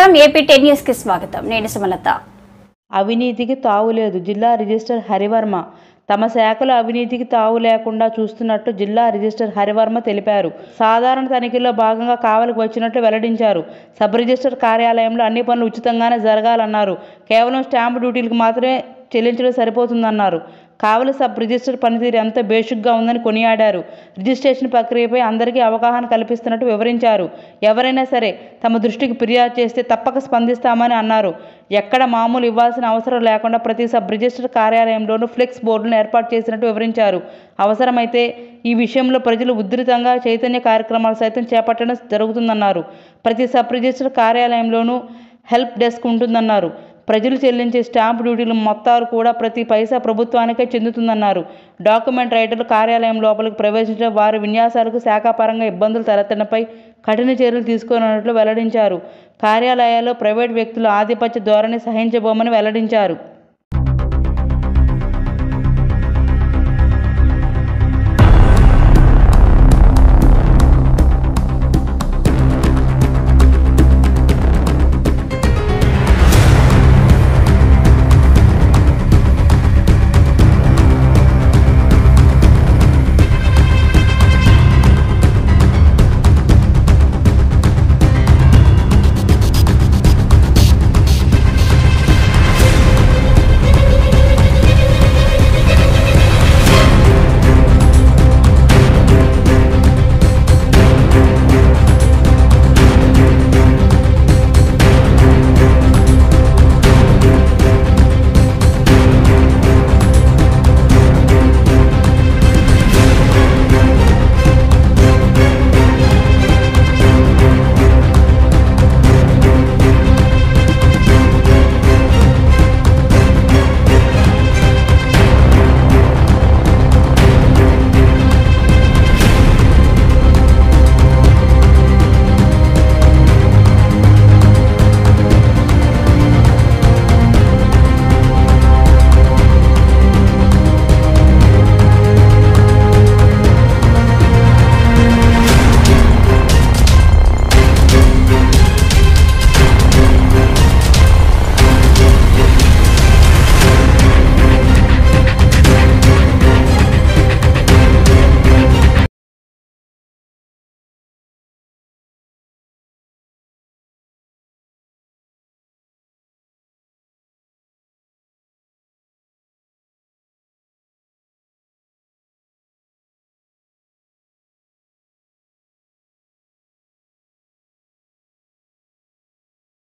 నమస్కారం AP 10 news కి స్వాగతం నేను సుమలత అవినీతికి తావులేదు జిల్లా రిజిస్టర్ హరివర్మ తమ శాఖలో అవినీతికి తావు లేకుండా చూస్తున్నట్టు జిల్లా రిజిస్టర్ హరివర్మ తెలిపారు సాధారణ తనిఖీల్లో భాగంగా కావలికి వచ్చినట్లు వెల్లడించారు సబ్ రిజిస్టర్ కార్యాలయంలో అన్ని పనులు ఉచితంగానే జరగాలన్నారు కేవలం స్టాంపు డ్యూటీలకు మాత్రమే చెల్లించడం సరిపోతుందన్నారు కావలి సబ్ రిజిస్టర్ పనితీరు ఎంతో బేషుగ్గా ఉందని కొనియాడారు రిజిస్ట్రేషన్ ప్రక్రియపై అందరికీ అవగాహన కల్పిస్తున్నట్టు వివరించారు ఎవరైనా సరే తమ దృష్టికి ఫిర్యాదు చేస్తే తప్పక స్పందిస్తామని అన్నారు ఎక్కడ మామూలు ఇవ్వాల్సిన అవసరం లేకుండా ప్రతి సబ్ రిజిస్టర్ కార్యాలయంలోనూ ఫ్లెక్స్ బోర్డులను ఏర్పాటు చేసినట్టు వివరించారు అవసరమైతే ఈ విషయంలో ప్రజలు ఉధృతంగా చైతన్య కార్యక్రమాలు సైతం చేపట్టడం జరుగుతుందన్నారు ప్రతి సబ్ రిజిస్టర్ కార్యాలయంలోనూ హెల్ప్ డెస్క్ ఉంటుందన్నారు ప్రజలు చెల్లించే స్టాంపు డ్యూటీల మొత్తాలు కూడా ప్రతి పైసా ప్రభుత్వానికే చెందుతుందన్నారు డాక్యుమెంట్ రైటర్లు కార్యాలయం లోపలికి ప్రవేశించడం వారి విన్యాసాలకు శాఖాపరంగా ఇబ్బందులు తలెత్తడంపై కఠిన చర్యలు తీసుకోనున్నట్లు వెల్లడించారు కార్యాలయాల్లో ప్రైవేటు వ్యక్తుల ఆధిపత్య ధోరణి సహించబోమని వెల్లడించారు